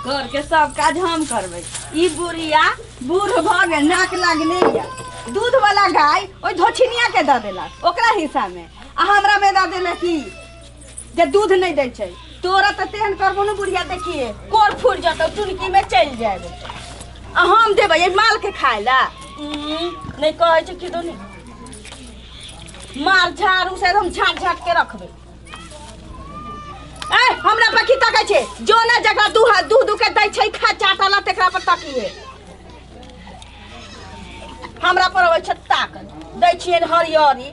घर के सब काज हम करबे। ई बुढ़िया बूढ़ भ गए, नाक लागले या दूध वाला गाय ओइ धोछिनिया के द देलक ओकरा हिस्सा में, आ हमरा में द देलक की जे दूध नहीं दै छै। तोरा त तेहन करबो न बुढ़िया, देखिए कोर फूट जतौ, टुनकी में चल जाबे, आ हम देबै ए माल के खाय ला। नहीं कहै छै कि दोनी मार झाड़ू से एकदम झाट झाट के रखबे। ए हमरा पर की तकै छै? जो ना जकरा दूध के दै छै खा चाटला तेकरा पर तकिए। हमरा पर होय छै ताकत। दै छियै हरियरी,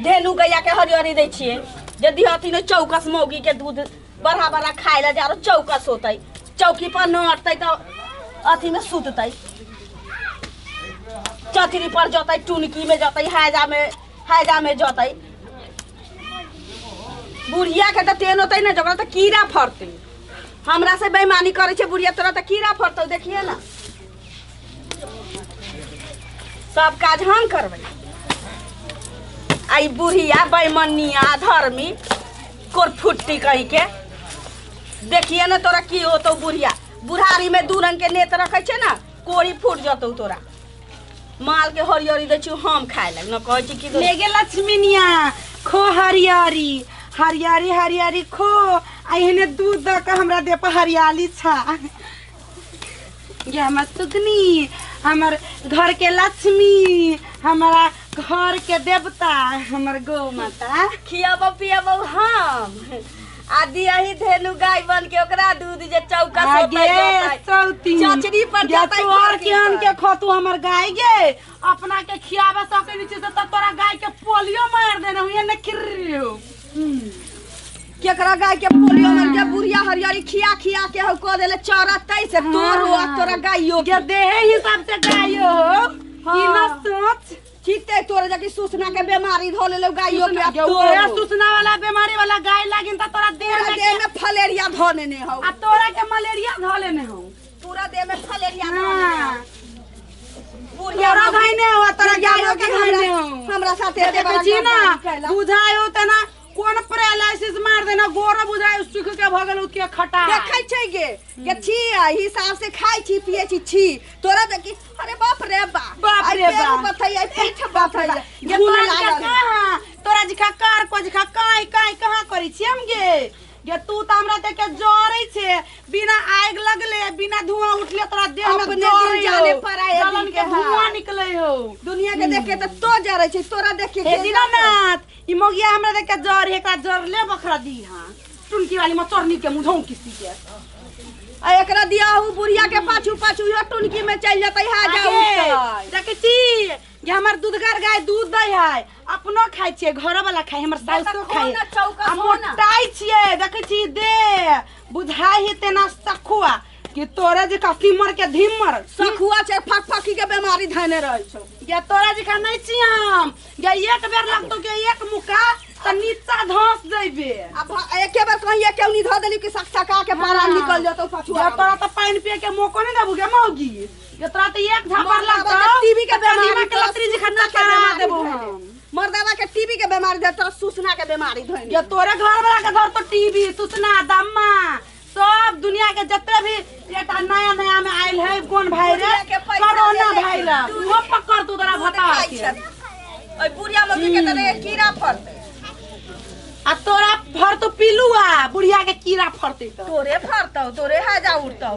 धेनु गैया के हरियरी दै छियै। यदि हती न चौकस मौगी के दूध बड़ा बड़ा खाय ला जारो चौकस होतै, चौकी पर न अटतै त अथी में सुततै, चथरी पर जतै, टुनकी में जतै, हैजा में जतै। बुढ़िया के त तेन होतै न जकरा त कीड़ा फरतै। हमरा से बेईमानी करे छै बुढ़िया, तोरा त कीड़ा फरतौ। देखिए ना सब काज हम करबै। आई बुढ़िया बेईमानिया धर्मी कोरफुट्टी कही के। देखिए ना तोरा की होतौ बुढ़िया। बुढ़ारी में दू रंग के नेत रखे छै ना, कोरी फूट जतौ तोरा। माल के हरियरी दै छियौ हम खाय ला, न कहै छी कि ले गे लक्ष्मीनिया खो हरियरी हरियरी हरियरी खो। आइने दूध द के हमरा दे पर हरियाली छा। ये हमर सुगनी, हमर घर के लक्ष्मी, हमारा घर के देवता, हमर गौ माता। खियाबो पियाबो हम। आदि यही धेनु गाय बन के ओकरा दूध जे चौका चचरी पर जतै तोर केहन के खतु हमर गाय गे अपना के खियाबे सके नीचे से त तोरा गाय के पोलियो मार देने हुए न खिरियो। केकरा गाय के पोलियो मार के बुढ़िया हरियरी खिया खिया के हो को देले चरतै से तोरो तोरा गाइयो के देहे हिसाब से गायो हो। ई न सोच ठीते तोरे जकी सूचना के बीमारी ध लेले गाइयो के। तोरा सूचना वाला बीमारी वाला गाय लागिन त तोरा देह में फलेरिया धने ने हो, आ तोरा के मलेरिया ध लेने हो। पूरा देह में फलेरिया धने। बुढ़िया धइने हो तोरा गायो के धइने हो। हमरा साथे देखै छी ना बुझायो त ना कोन पैरालिसिस मार देना गोरा बुझायो सुख के भ गेल उतके खटा। देखै छै गे के छी हिसाब से खाइ छी पिए छी तोरा देखी। अरे बाप रे बाप रे बाप बथै पीठ बथै ये तोरा के कहां तोरा जिखा कार को जिखा काई काई कहां करै छी हम गे। ये तू त हमरा देख के जरै छे, बिना आग लगले बिना धुआं उठले तोरा देह में अपने जाने पर आए जलन के धुआं निकले हो। दुनिया के देख के त तो जरै छै, तोरा देख के हे दीनानाथ ई मोगिया हमरा देख के जर एकरा जर ले बखरा दी। हां टुनकी वाली में चोरनी के मुंह किसी के आ एकरा दियाहू बुढ़िया के पाछू पाछू यो टुनकी में चल जतै। हा जाऊ देख छी ये हमर दूधगर गाय दूध दै है, अपनो खाइ छिए, घर वाला खाइ, हमर सासो खाइ। हम मोटाई छिए देख छी दे बुझाई है तेना सखुआ कि तोरा जे का सिमर के धिमर सखुआ छे फकफकी के बीमारी धने रहै छौ। या तोरा जे का नै छी हम या एक बेर लगतो के एक मुका त नीचा धस जइबे। अब एके बेर कहिए केउनी ध देली कि सकसका के पारा निकल जतौ पछुआ। तोरा त पानी पिए के मौको नै देबू के मौगी। ये तोरा त एक झापर लगतो टीबी के बीमारी के लतरी जी खन्ना करा देबू हम। मर्दावा के टीबी के बीमारी दे, तोरा सूचना के बीमारी धइने। ये तोरे घर वाला के घर तो टीबी सूचना दम्मा सब दुनिया के जत्ते भी एटा नया नया में आइल है कौन वायरस कोरोना वायरस वो पकड़ तू तोरा बता के। ओइ बुढ़िया मौगी के तने कीड़ा फरतै आ तोरा फर तो पिलुआ बुढ़िया के कीड़ा फरतै त तोरे फरतौ, तोरे हैजा उड़तौ,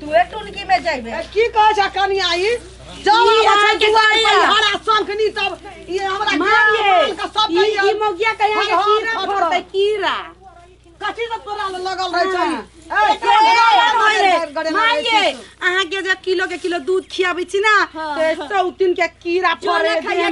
तूए टुनकी में जइबे। की कहै छ कनी आई जाओ अच्छा के हरा संखनी सब ये हमरा मारिए का सब ई मोगिया के यहाँ कीड़ा फरतै कीड़ा कथी से तोरा लगल रहै छै। माइए अहाँ के जे किलो के किलो दूध खियाबै छी ना तो 103 के कीड़ा फरे देह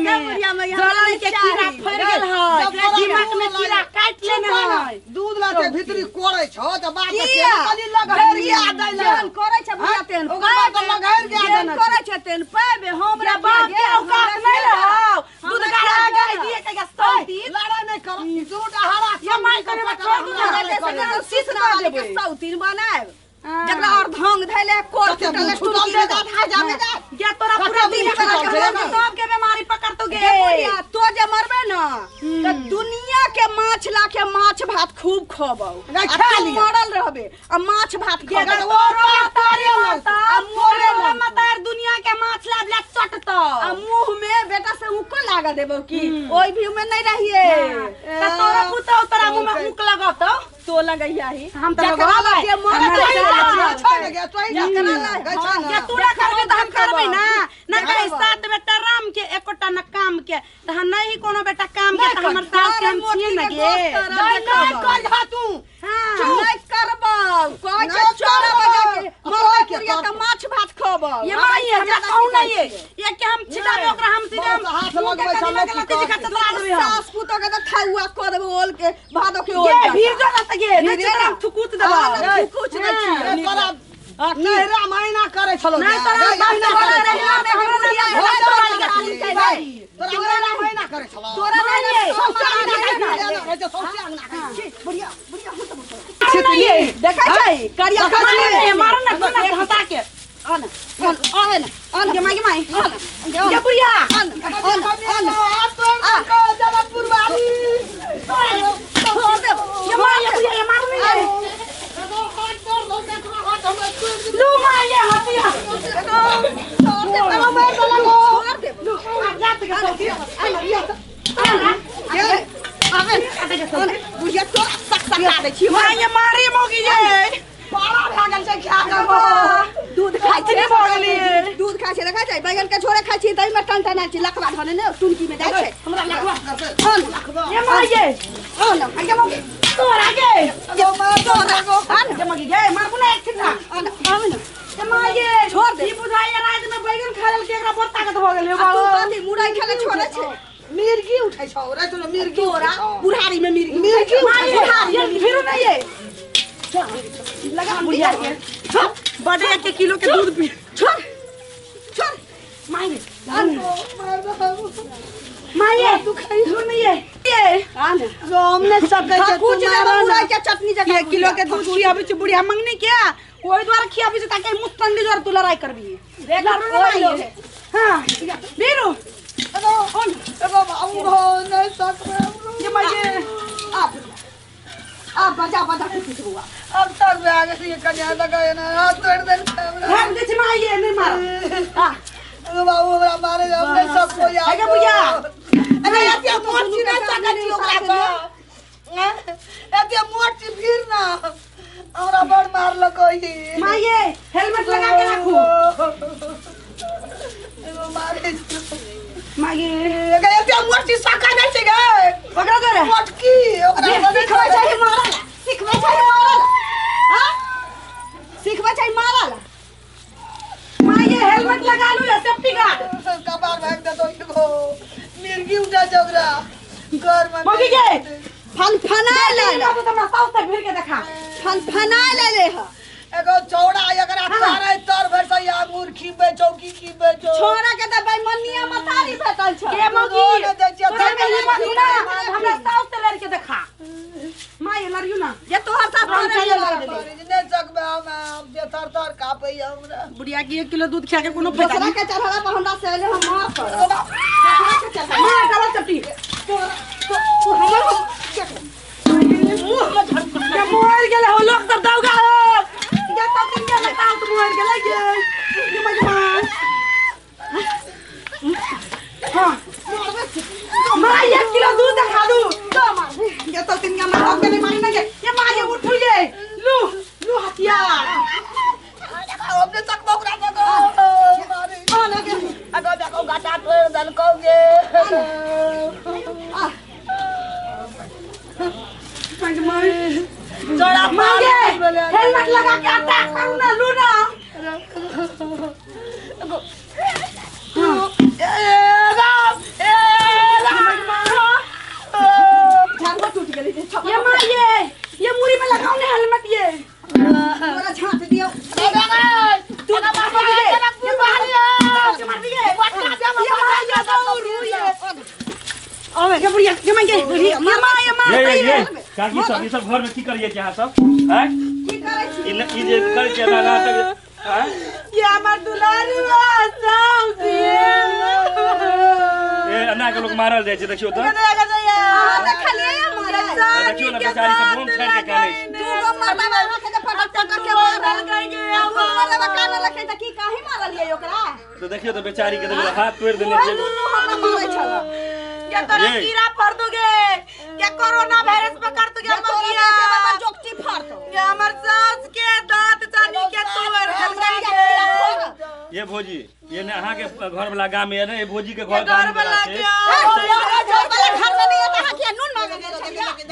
में जलन के कीड़ा फर गेल है, दिमाग में कीड़ा काट लेने है। दूध ला के भीतरी कोड़ै छ त बात के खाली लगैरिया दैलन करै छ बुढ़िया तेन ओकर बाद लगैर के आदन करै छ तेन पाबे हमरा बाप के औकात नहीं रहो दूध गाड़ा गाय दिए के सौती लड़ा नहीं कर दूध हरा ये माई करे छोड़ दू ना सीसना देबे सौतीन बनाए जकरा और ढंग धैले कोर के तले टुटल दे धा जामे दे ये तोरा पूरा दिन सब के बीमारी पकड़ तो गे तो जे मरबे न त दुनिया के माछ ला के माछ भात खूब खबौ मरल रहबे आ माछ भात खबौ आ मोरे मतार दुनिया के माछ ला ला चटत आ मुंह में बेटा से उको लागा देबो की ओई भी में नहीं रहिए त तोरा पुतो तोरा मुंह में मुक लगत तो लगैया ही हम त लगाबै के मरल ये तोरा करबे त हम करबै ना ना कहि साथ बेटा राम के एकोटा न काम के त हम नहीं कोनो बेटा काम के त हमर सास के हम छिए न गे नहीं कर जा तू हां नहीं करबौ कोई के चोरा बजा के मरल के त माछ भात खबौ ये माई हमरा कहू ना ये के हम छिटाबे ओकरा हम सीधे हाथ लगबै सब सास पुतो के त खाउआ कर देबो ओल के भादो के ओल ये भीड़ जा त गे नहीं हम थुकुत देबा कुछ नहीं तोरा नहरा महीना करे छलो नहीं तोरा महीना करे में हमरा तोरा महीना करे छलो तोरा नहीं बढ़िया छितली देखै छै करिया ये मार ना तो हटा के आन ये माई ये बुढ़िया जनकपुर वाली ये बुढ़िया ये मार नहीं लू मार ये हटिया मारी मोगी जे पारा भागल छै खा करबो दूध खाइ छै दूध खाइ छै देखै छै बैगन के छोरे खाइ छै दही में टनटना छै लकवा धने ने टुनकी में दै छै हमरा लखवा करते ये मार ये आन आगे मोगी तोरा गे ये तोरा आन जे मोगी गे मार बुना एक छिटा आन आवन ये मार ये छोड़ दे ई बुझाई रात में बैगन खा लेल के एकरा बड़ ताकत हो गेल तू कथी मुरई खेले छोड़े छै मिर्गी उठै छौ रे तोरा मिर्गी तोरा बुढ़ारी में मिर्गी मिर्गी मार ये फिरू नहीं ये लगा बुढ़िया के बड़े 1 किलो के दूध पी छोड़ छोड़ माई मार माये तू खाई लो नहीं ये आन हमने सब के कुछ मुरई के चटनी जका 1 किलो के दूध खियाबे छ बुढ़िया मंगनी क्या कोई द्वारा खियाबे छ ताकि मुस्तंडी द्वारा तू लड़ाई करबी देख हां बीरू एगो बाबू ने सब ये माये आप बजा कुछ हुआ अब तक में आगे से ये कन्या लगा ना हाथ तोड़ दे हम दे माये नहीं मार एगो बाबू हमरा मारे हमने सब को याद आगे बुझा अरे ये मोट चिना सकती ओकरा को एते मोट फिर ना हमरा बड़ मार लगई माये हेलमेट लगा के रखो एगो मारे माये एते मोट सका नहीं छै गे पकड़ा करे मोट की ओकरा सिखबै छै मारल हां सिखबै छै मारल माये हेलमेट लगा लो या सेफ्टी गार्ड कबार भाग दे तो एगो मिर्गी उठा जोगरा घर में मगी गे फनफना ले ना तो हमरा साउथ तक फिर के देखा फनफना ले ह एगो चौड़ा एकरा तारे तर भर से या मुर्खी बेचौ की बेचौ छोरा के त भाई मनिया मतारी भेटल छ के मगी ने दे छियै तोरा के ही मगी ना हमरा साउथ से लड़ के देखा माये लड़ियो ना ये तोहर साथ करे लग दे ने सकबे हम जे तर कापै हमरा बुढ़िया की 1 किलो दूध खा के कोनो फायदा दूसरा नहीं के चढ़ाला पर हमरा से ले हम मार कर मार डालो चपटी तू हमर के मोर गेले हो लोग सब दौगा हो ये तो दिन में बताओ तुम मोर गेले ये मगे मार हां मार 1 किलो दूध खा लू तो मार ये तो दिन में बताओ के मार ना ये मार ये उठ ये लू हथियार हमने तक बकरा जगो मारे अगो देखो गाटा तोड़ दल कोगे मगे मार चढ़ा मागे हेलमेट लगा के अटैक करू ना लू ना झांगो टूट गेली ये माये ये मुरी में लगाओ ने हेलमेट ये तोरा झांट दियो तू ना मार दे ये बाहर मार दिए ये माये दौड़ ये अबे ये बुढ़िया ये माये ये काकी सब ये सब घर में की करिए चाहे सब हैं की करे छी ई जे कर के नाटक हां ये हमर दुलारुआ साउस ए अन्ना के लोग मारल जाय छै देखियो त देखलिए हमारा देखियो ना बेचारी सब बम छाड़ के काने छै तू गम मारला बाबा के पटक पटक के मारल गई गे अब वाला कान लखे त की काहे मारलिए ओकरा तो देखियो तो बेचारी के देखियो हाथ तोड़ देने छै दुनू हमरा मारै छला क्या तोरा कीड़ा पड़ दोगे क्या कोरोना वायरस पकड़ दोगे मगिया जोकटी फाड़ दो ये हमर सास के दांत चानी के तोड़ ये भोजी ये ने अहाँ के घर वाला गांव में है ना ये भोजी के घर घर वाला छै क्या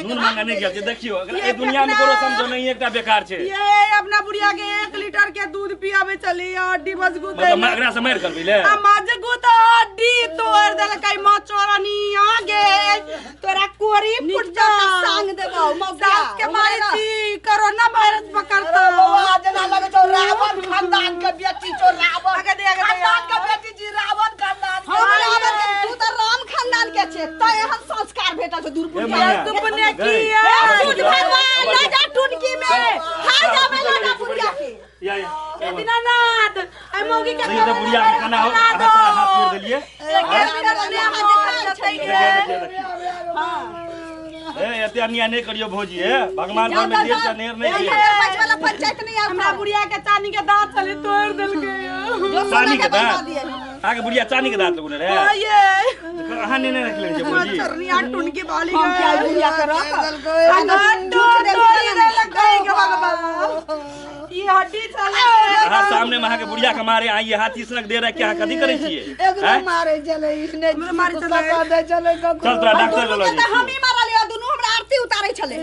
नून मांगा नहीं गया देखियो अगर ए दुनिया में कोनो समझो नहीं एकटा बेकार छै ये अपना बुढ़िया के 1 लीटर के दूध पियावे चली हड्डी मजबूत है मतलब एकरा से मार करबी ले मजबूत हड्डी तोड़ देल कई मोचरनी आगे तोरा कोरी फुट जा संग देबो सास के मारे छी कोरोना वायरस पकड़ता बउआ जना लगे छौ रावण खानदान के बेटी छौ रावण आगे दे खानदान के बेटी जी रावण खानदान के हम रावण तू त राम खानदान के छे त एहन संस्कार भेटल छ दुर्पुर तुमने किया दूध भगवान ले जा टुनकी में खा जावे लगा बुढ़िया के या ए दीनानाथ ए मौगी के नहीं तो बुढ़िया के खाना हो हाथ तोड़ देलिए हां ए एते अन्याय नहीं करियो भौजी है भगवान घर में देर से नेर नहीं किया वाला पंचायत नहीं हमरा बुढ़िया के चानी के दांत चले तोड़ देल के चानी के दांत आगे बुढ़िया चानी के दांत लगने रे ये कहां नहीं रख ले भौजी चरनिया टुनकी बाली हम क्या बुढ़िया के रख अगर टोड़ लगाई के बाबा ये हड्डी चले हां सामने में के बुढ़िया के मारे आई हाथ तीसरक दे रहा क्या कथि करे छिए एकरो मारे चले इसने मारे चले पका दे चले चल तोरा डॉक्टर ल लो हम ही मारा लियो दुनू हमरा आरती उतारै छले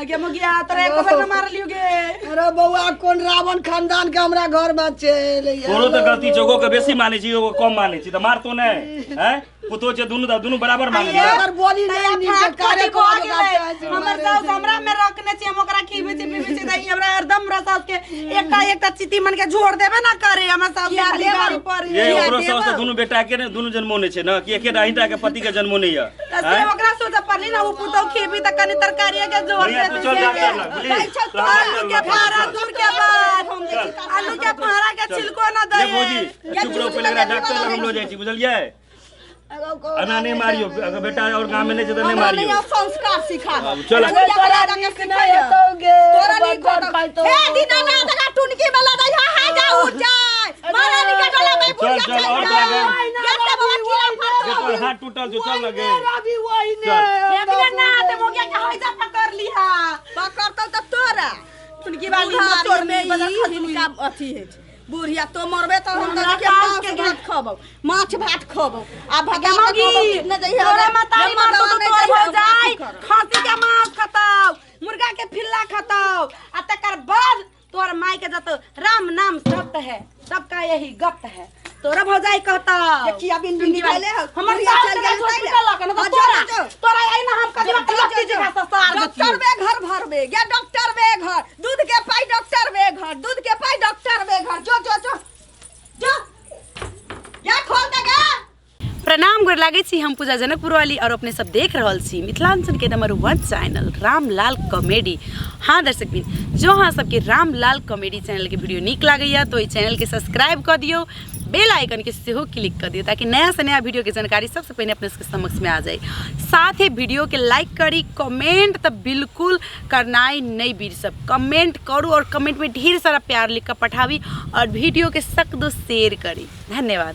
आगे मगिया तोरा एक बार मार लियोगे अरे बउआ कोन रावण खानदान के हमरा घर में चले तोरो तो गलती चोगो के बेसी माने छी एगो कम माने छी त मार तो नहीं हैं पुतो छे दुनू बराबर माने छी अगर बोली नहीं नीचे करे को हमर सास हमरा में रखने छी हम ओकरा खीबे छी पीबे छी दही हमरा हरदम हमरा सास के एकटा चिट्ठी मन के जोड़ देबे ना करे हमर सास गाड़ी पर ये ओकरो सास तो दुनू बेटा के ने दुनू जन्मो ने छे ना कि एकेटा हिटा के पति के जन्मो नहीं है तसे ओकरा सोचा पड़ली ना वो पुतो खीबी त कनी तरकारी के जोड़ दे चल डॉक्टर लग आलू के फारा दूर के बाद आलू के फारा के छिलको ना दे ये भौजी चुप रहो पहले डॉक्टर लग हम लो जाई छी बुझलिए अना नहीं मारियो अगर बेटा और गांव में नहीं जदे नहीं मारियो संस्कार सिखा चल तोरा नहीं कर पाइतो हे दीनानाथ का टुनकी वाला दई हा जा उठ जाए मारा निकटला में चल और लगे कैसे बाबा कीड़ा फाड़ ये तो हाथ टूटल जो चल लगे अभी वही ने दीनानाथ मोगे के होइजा पकड़ लिहा पकड़तो त तोरा टुनकी वाली मोर में बदल खजुका अथी है बुढ़िया तो मरबे तो हम के मांस भात खबो माछ भात खबो आ भगवान मगी तोरे मतारी मार तो तोर हो जाय खसी के मांस खताओ मुर्गा के फिल्ला खताओ आ तकर बाद तोर माई के जत राम नाम सत्य है सबका यही गप्त है तोरा भौजाई कहता देखिया बिन बिन निकाले हमर चल गया तोरा आई ना हम कदी लत्ती जगह से सार डॉक्टर बे घर भरबे या डॉक्टर बे घर दूध के पाई डॉक्टर बे घर दूध के पाई डॉक्टर बे घर जो या खोल दे गे प्रणाम गोर लागे छी हम पूजा जनकपुर वाली और अपने सब देख रहल छी मिथिलांचल के नंबर 1 चैनल रामलाल कॉमेडी। हाँ दर्शक बिन जो हाँ सबके रामलाल कॉमेडी चैनल के वीडियो निक लागैया तो इस चैनल के सब्सक्राइब कर दियो बेल आइकन के सेहो क्लिक कर दियो ताकि नया से नया वीडियो की जानकारी सबसे पहले अपने समक्ष में आ जाए। साथ ही वीडियो के लाइक करी कमेंट तो बिल्कुल करनाई नहीं बीर सब कमेंट करूँ और कमेंट में ढेर सारा प्यार लिख कर पठावी और वीडियो के सख्त शेयर करी। धन्यवाद।